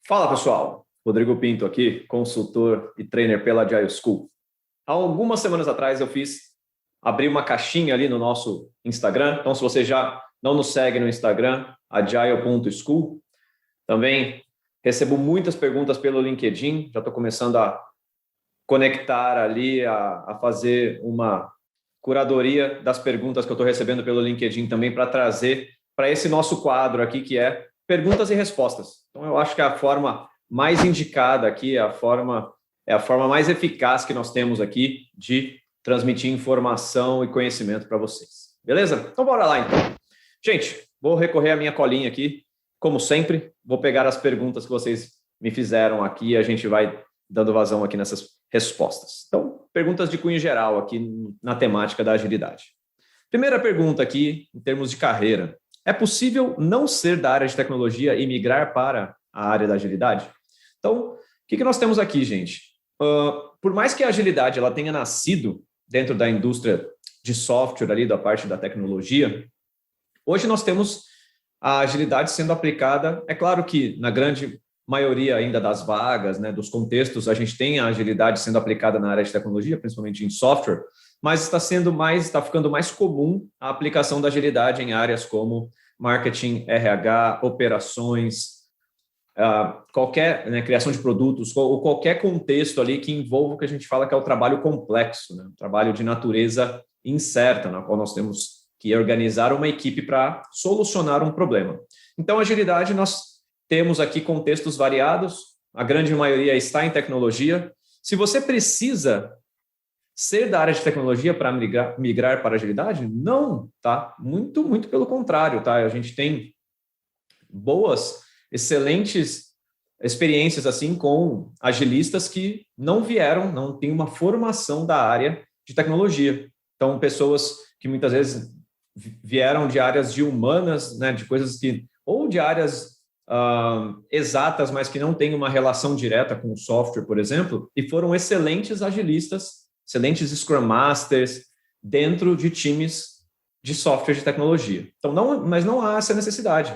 Fala pessoal, Rodrigo Pinto aqui, consultor e trainer pela Agile School. Há algumas semanas atrás eu abri uma caixinha ali no nosso Instagram, então se você já não nos segue no Instagram, agile.school, também recebo muitas perguntas pelo LinkedIn, já estou começando a conectar ali, a fazer uma curadoria das perguntas que eu estou recebendo pelo LinkedIn também para trazer para esse nosso quadro aqui que é perguntas e respostas. Então, eu acho que a forma mais indicada aqui, é a forma mais eficaz que nós temos aqui de transmitir informação e conhecimento para vocês. Beleza? Então, bora lá, então. Gente, vou recorrer à minha colinha aqui, como sempre. Vou pegar as perguntas que vocês me fizeram aqui e a gente vai dando vazão aqui nessas respostas. Então, perguntas de cunho geral aqui na temática da agilidade. Primeira pergunta aqui, em termos de carreira. É possível não ser da área de tecnologia e migrar para a área da agilidade? Então, o que nós temos aqui, gente? Por mais que a agilidade ela tenha nascido dentro da indústria de software, ali da parte da tecnologia, hoje nós temos a agilidade sendo aplicada. É claro que na grande maioria ainda das vagas, né, dos contextos, a gente tem a agilidade sendo aplicada na área de tecnologia, principalmente em software, mas está ficando mais comum a aplicação da agilidade em áreas como marketing, RH, operações, qualquer criação de produtos, ou qualquer contexto ali que envolva o que a gente fala que é o trabalho complexo, né? Um trabalho de natureza incerta, na qual nós temos que organizar uma equipe para solucionar um problema. Então, agilidade, nós temos aqui contextos variados, a grande maioria está em tecnologia. Se você precisa ser da área de tecnologia para migrar para a agilidade? Não, tá? Muito, muito pelo contrário, tá? A gente tem boas, excelentes experiências assim com agilistas que não têm uma formação da área de tecnologia. Então, pessoas que muitas vezes vieram de áreas de humanas, né, de coisas que, ou de áreas exatas, mas que não têm uma relação direta com o software, por exemplo, e foram excelentes agilistas, excelentes Scrum Masters dentro de times de software de tecnologia. Então, mas não há essa necessidade.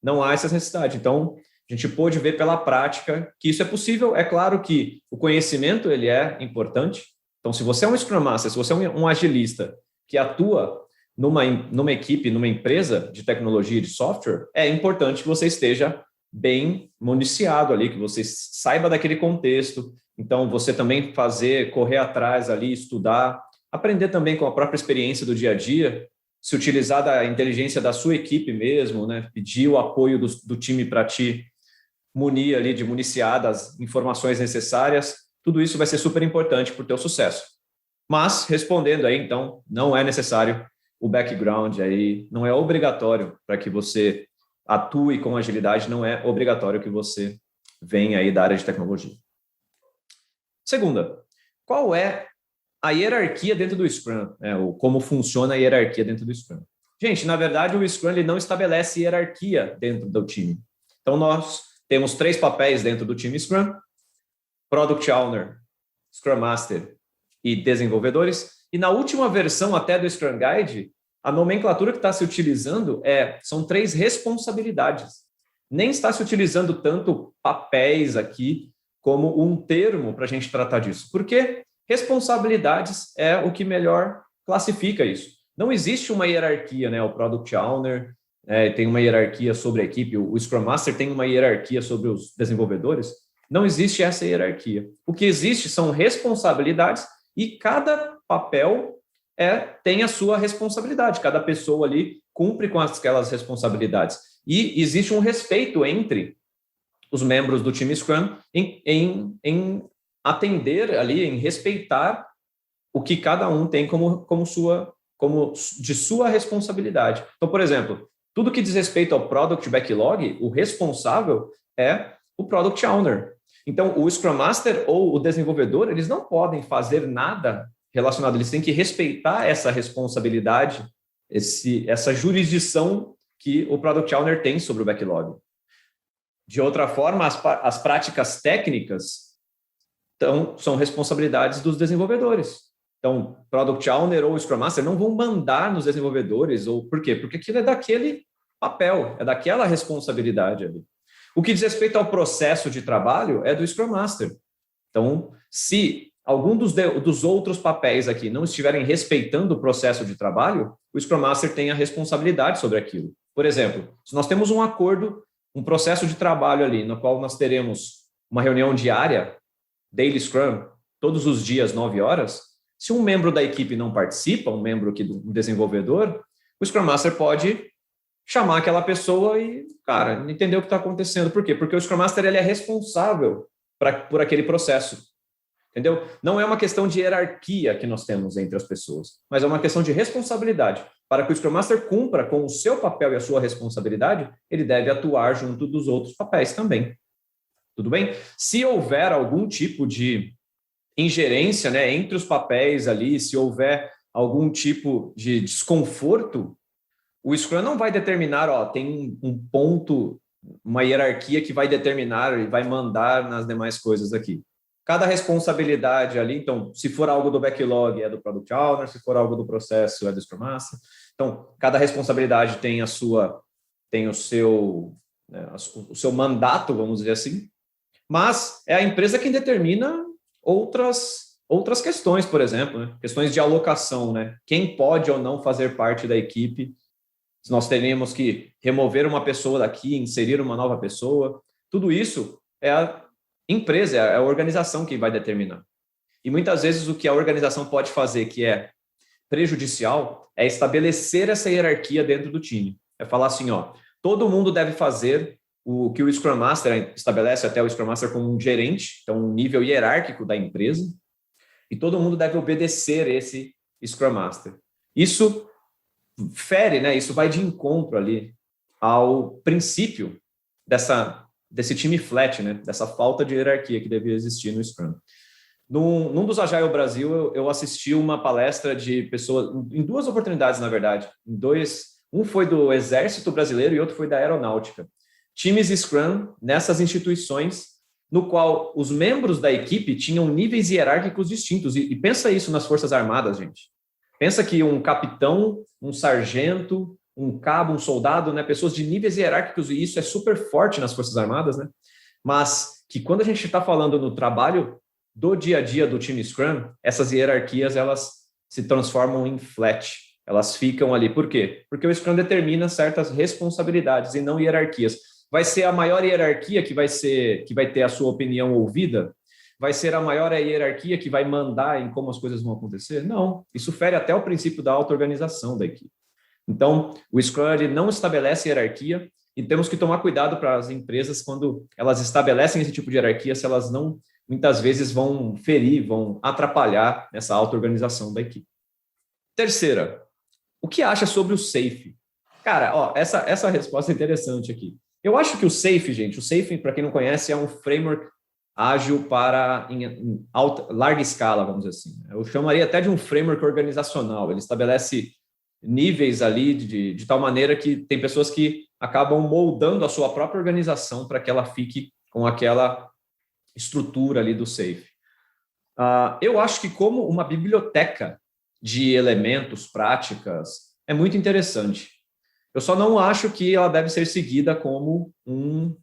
Não há essa necessidade. Então, a gente pôde ver pela prática que isso é possível. É claro que o conhecimento ele é importante. Então, se você é um Scrum Master, se você é um agilista que atua numa equipe, numa empresa de tecnologia e de software, é importante que você esteja bem municiado ali, que você saiba daquele contexto. Então, você também correr atrás ali, estudar, aprender também com a própria experiência do dia a dia, se utilizar da inteligência da sua equipe mesmo, né? Pedir o apoio do time para te munir ali, de municiar das informações necessárias, tudo isso vai ser super importante para o teu sucesso. Mas, respondendo aí, então, não é necessário o background aí, não é obrigatório para que você atue com agilidade, não é obrigatório que você venha aí da área de tecnologia. Segunda, qual é a hierarquia dentro do Scrum? Ou como funciona a hierarquia dentro do Scrum? Gente, na verdade, o Scrum ele não estabelece hierarquia dentro do time. Então, nós temos 3 papéis dentro do time Scrum: Product Owner, Scrum Master e desenvolvedores. E na última versão até do Scrum Guide, a nomenclatura que está se utilizando são 3 responsabilidades. Nem está se utilizando tanto papéis aqui como um termo para a gente tratar disso. Porque responsabilidades é o que melhor classifica isso. Não existe uma hierarquia, né? O Product Owner tem uma hierarquia sobre a equipe, o Scrum Master tem uma hierarquia sobre os desenvolvedores. Não existe essa hierarquia. O que existe são responsabilidades e cada papel tem a sua responsabilidade. Cada pessoa ali cumpre com aquelas responsabilidades. E existe um respeito entre os membros do time Scrum em atender ali, em respeitar o que cada um tem como de sua responsabilidade. Então, por exemplo, tudo que diz respeito ao Product Backlog, o responsável é o Product Owner. Então, o Scrum Master ou o desenvolvedor, eles não podem fazer nada relacionado, eles têm que respeitar essa responsabilidade, essa jurisdição que o Product Owner tem sobre o backlog. De outra forma, as práticas técnicas são responsabilidades dos desenvolvedores. Então, Product Owner ou Scrum Master não vão mandar nos desenvolvedores. Por quê? Porque aquilo é daquele papel, é daquela responsabilidade ali. O que diz respeito ao processo de trabalho é do Scrum Master. Então, se algum dos outros papéis aqui não estiverem respeitando o processo de trabalho, o Scrum Master tem a responsabilidade sobre aquilo. Por exemplo, se nós temos um acordo, um processo de trabalho ali, no qual nós teremos uma reunião diária, Daily Scrum, todos os dias, 9 horas, se um membro da equipe não participa, um membro aqui do desenvolvedor, o Scrum Master pode chamar aquela pessoa e, cara, entender o que está acontecendo. Por quê? Porque o Scrum Master ele é responsável por aquele processo. Entendeu? Não é uma questão de hierarquia que nós temos entre as pessoas, mas é uma questão de responsabilidade. Para que o Scrum Master cumpra com o seu papel e a sua responsabilidade, ele deve atuar junto dos outros papéis também. Tudo bem? Se houver algum tipo de ingerência, né, entre os papéis ali, se houver algum tipo de desconforto, o Scrum não vai determinar, tem um ponto, uma hierarquia que vai determinar e vai mandar nas demais coisas aqui. Cada responsabilidade ali, então, se for algo do backlog, é do Product Owner, se for algo do processo, é do Scrum Master. Então, cada responsabilidade tem o seu mandato, vamos dizer assim, mas é a empresa quem determina outras questões, por exemplo, né? Questões de alocação, né? Quem pode ou não fazer parte da equipe, se nós teremos que remover uma pessoa daqui, inserir uma nova pessoa, tudo isso é a empresa, é a organização quem vai determinar. E muitas vezes o que a organização pode fazer, que é prejudicial, é estabelecer essa hierarquia dentro do time. É falar assim, todo mundo deve fazer o que o Scrum Master estabelece, até o Scrum Master como um gerente, então um nível hierárquico da empresa, e todo mundo deve obedecer esse Scrum Master. Isso fere, né? Isso vai de encontro ali ao princípio desse time flat, né? Dessa falta de hierarquia que devia existir no Scrum. Num dos Agile Brasil, eu assisti uma palestra de pessoas, em 2 oportunidades, na verdade. Um foi do Exército Brasileiro e outro foi da Aeronáutica. Times Scrum nessas instituições, no qual os membros da equipe tinham níveis hierárquicos distintos. E pensa isso nas Forças Armadas, gente. Pensa que um capitão, um sargento, um cabo, um soldado, né, pessoas de níveis hierárquicos, e isso é super forte nas Forças Armadas, né? Mas que quando a gente está falando no trabalho do dia a dia do time Scrum, essas hierarquias elas se transformam em flat, elas ficam ali. Por quê? Porque o Scrum determina certas responsabilidades e não hierarquias. Vai ser a maior hierarquia que vai ter a sua opinião ouvida? Vai ser a maior hierarquia que vai mandar em como as coisas vão acontecer? Não, isso fere até o princípio da auto-organização da equipe. Então, o Scrum ele não estabelece hierarquia e temos que tomar cuidado para as empresas quando elas estabelecem esse tipo de hierarquia, se elas não, muitas vezes, vão ferir, vão atrapalhar essa auto-organização da equipe. Terceira, o que acha sobre o SAFe? Cara, essa resposta é interessante aqui. Eu acho que o SAFe, gente, para quem não conhece, é um framework ágil para em larga escala, vamos dizer assim. Eu chamaria até de um framework organizacional. Ele estabelece níveis ali de tal maneira que tem pessoas que acabam moldando a sua própria organização para que ela fique com aquela estrutura ali do SAFe. Eu acho que como uma biblioteca de elementos, práticas, é muito interessante. Eu só não acho que ela deve ser seguida como um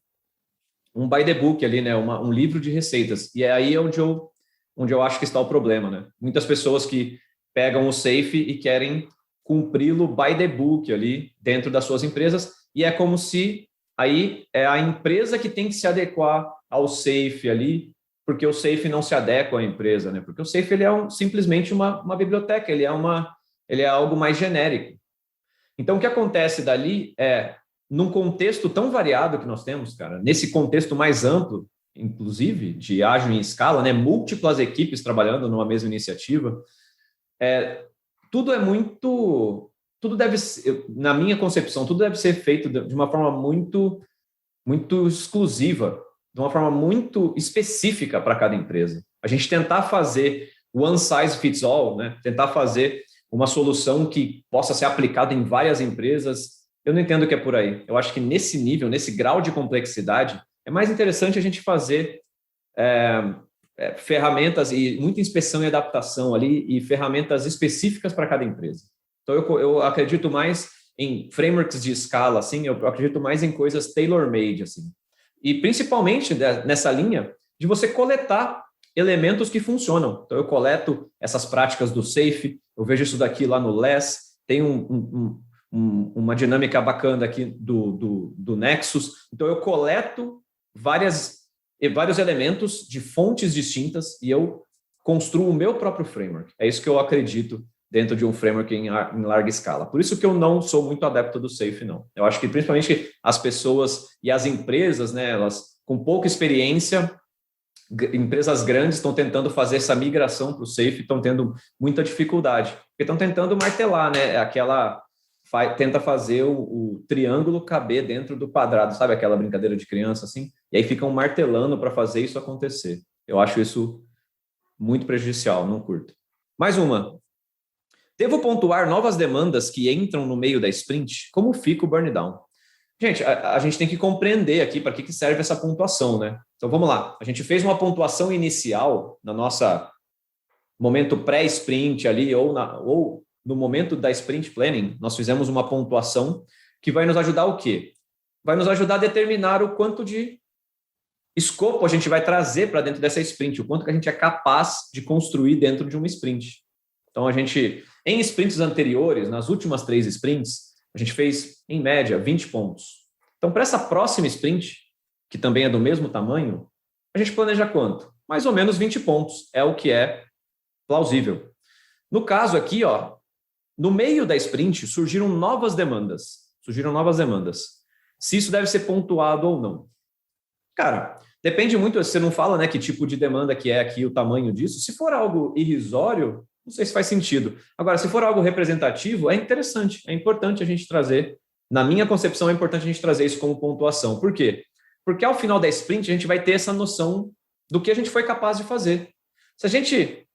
by the book ali, né? Um livro de receitas. E é aí onde eu acho que está o problema, né? Muitas pessoas que pegam o SAFe e querem cumpri-lo by the book ali dentro das suas empresas, e é como se aí é a empresa que tem que se adequar ao SAFe ali, porque o SAFe não se adequa à empresa, né? Porque o SAFe ele é simplesmente uma biblioteca, ele é algo mais genérico. Então, o que acontece dali é, num contexto tão variado que nós temos, cara, nesse contexto mais amplo, inclusive, de ágil em escala, né? Múltiplas equipes trabalhando numa mesma iniciativa, tudo deve ser, na minha concepção, tudo deve ser feito de uma forma muito, muito exclusiva, de uma forma muito específica para cada empresa. A gente tentar fazer one size fits all, né? Tentar fazer uma solução que possa ser aplicada em várias empresas, eu não entendo que é por aí. Eu acho que nesse nível, nesse grau de complexidade, é mais interessante a gente fazer ferramentas e muita inspeção e adaptação ali e ferramentas específicas para cada empresa. Então, eu acredito mais em frameworks de escala, assim, eu acredito mais em coisas tailor-made, assim. E principalmente nessa linha de você coletar elementos que funcionam. Então, eu coleto essas práticas do SAFe, eu vejo isso daqui lá no Less, tem uma dinâmica bacana aqui do Nexus. Então, eu coleto vários elementos de fontes distintas e eu construo o meu próprio framework. É isso que eu acredito dentro de um framework em larga escala. Por isso que eu não sou muito adepto do SAFe, não. Eu acho que principalmente as pessoas e as empresas, né, elas com pouca experiência, empresas grandes estão tentando fazer essa migração para o SAFe, estão tendo muita dificuldade, porque estão tentando martelar, né, tenta fazer o triângulo caber dentro do quadrado, sabe aquela brincadeira de criança assim? E aí ficam martelando para fazer isso acontecer. Eu acho isso muito prejudicial, não curto. Mais uma. Devo pontuar novas demandas que entram no meio da sprint? Como fica o burn down? Gente, a gente tem que compreender aqui para que serve essa pontuação, né? Então, vamos lá. A gente fez uma pontuação inicial na nossa momento pré-sprint ali, ou no momento da sprint planning, nós fizemos uma pontuação que vai nos ajudar o quê? Vai nos ajudar a determinar o quanto de escopo a gente vai trazer para dentro dessa sprint, o quanto que a gente é capaz de construir dentro de uma sprint. Então, em sprints anteriores, nas últimas 3 sprints, a gente fez, em média, 20 pontos. Então, para essa próxima sprint, que também é do mesmo tamanho, a gente planeja quanto? Mais ou menos 20 pontos, é o que é plausível. No caso aqui, no meio da sprint, surgiram novas demandas. Se isso deve ser pontuado ou não. Cara, depende muito, você não fala, né, que tipo de demanda que é aqui, o tamanho disso. Se for algo irrisório, não sei se faz sentido. Agora, se for algo representativo, é interessante, é importante a gente trazer. Na minha concepção, é importante a gente trazer isso como pontuação. Por quê? Porque ao final da sprint, a gente vai ter essa noção do que a gente foi capaz de fazer. Se a gente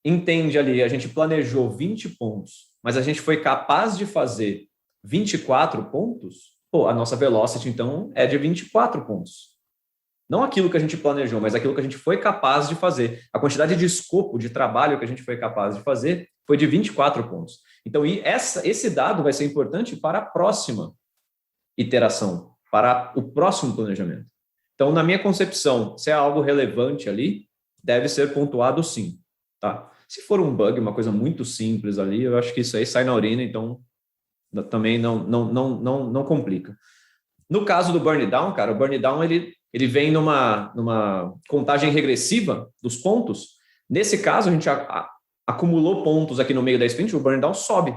entende ali, a gente planejou 20 pontos, mas a gente foi capaz de fazer 24 pontos, a nossa velocity, então, é de 24 pontos. Não aquilo que a gente planejou, mas aquilo que a gente foi capaz de fazer. A quantidade de escopo de trabalho que a gente foi capaz de fazer foi de 24 pontos. Então, esse dado vai ser importante para a próxima iteração, para o próximo planejamento. Então, na minha concepção, se é algo relevante ali, deve ser pontuado sim. Tá? Se for um bug, uma coisa muito simples ali, eu acho que isso aí sai na urina, então também não complica. No caso do burn down, cara, o burn down ele vem numa contagem regressiva dos pontos. Nesse caso, a gente acumulou pontos aqui no meio da sprint, o burn down sobe.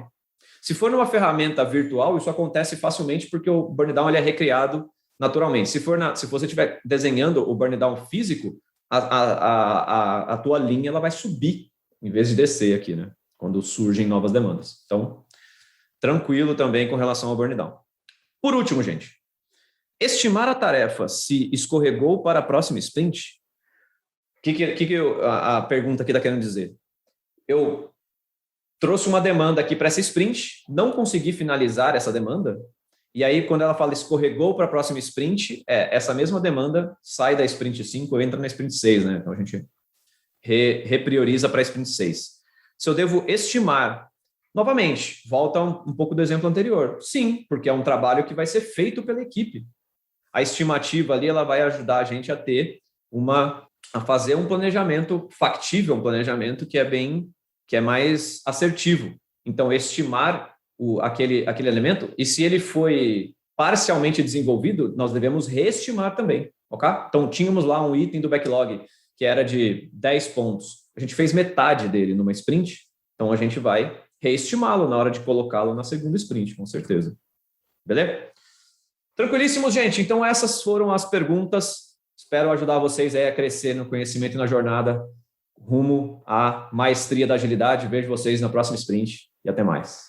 Se for numa ferramenta virtual, isso acontece facilmente porque o burn down ele é recriado naturalmente. Se você estiver desenhando o burn down físico, a tua linha ela vai subir em vez de descer aqui, né? Quando surgem novas demandas. Então, tranquilo também com relação ao burn down. Por último, gente, estimar a tarefa se escorregou para a próxima sprint? O que a pergunta aqui está querendo dizer? Eu trouxe uma demanda aqui para essa sprint, não consegui finalizar essa demanda, e aí quando ela fala escorregou para a próxima sprint, essa mesma demanda sai da sprint 5 e entra na sprint 6, né? Então a gente reprioriza para a sprint 6. Se eu devo estimar, novamente, volta um pouco do exemplo anterior. Sim, porque é um trabalho que vai ser feito pela equipe. A estimativa ali ela vai ajudar a gente a fazer um planejamento factível, um planejamento que é mais assertivo. Então, estimar aquele elemento, e se ele foi parcialmente desenvolvido, nós devemos reestimar também, ok? Então, tínhamos lá um item do backlog que era de 10 pontos. A gente fez metade dele numa sprint, então a gente vai reestimá-lo na hora de colocá-lo na segunda sprint, com certeza. Beleza? Tranquilíssimo, gente. Então, essas foram as perguntas. Espero ajudar vocês a crescer no conhecimento e na jornada rumo à maestria da agilidade. Vejo vocês na próxima sprint e até mais.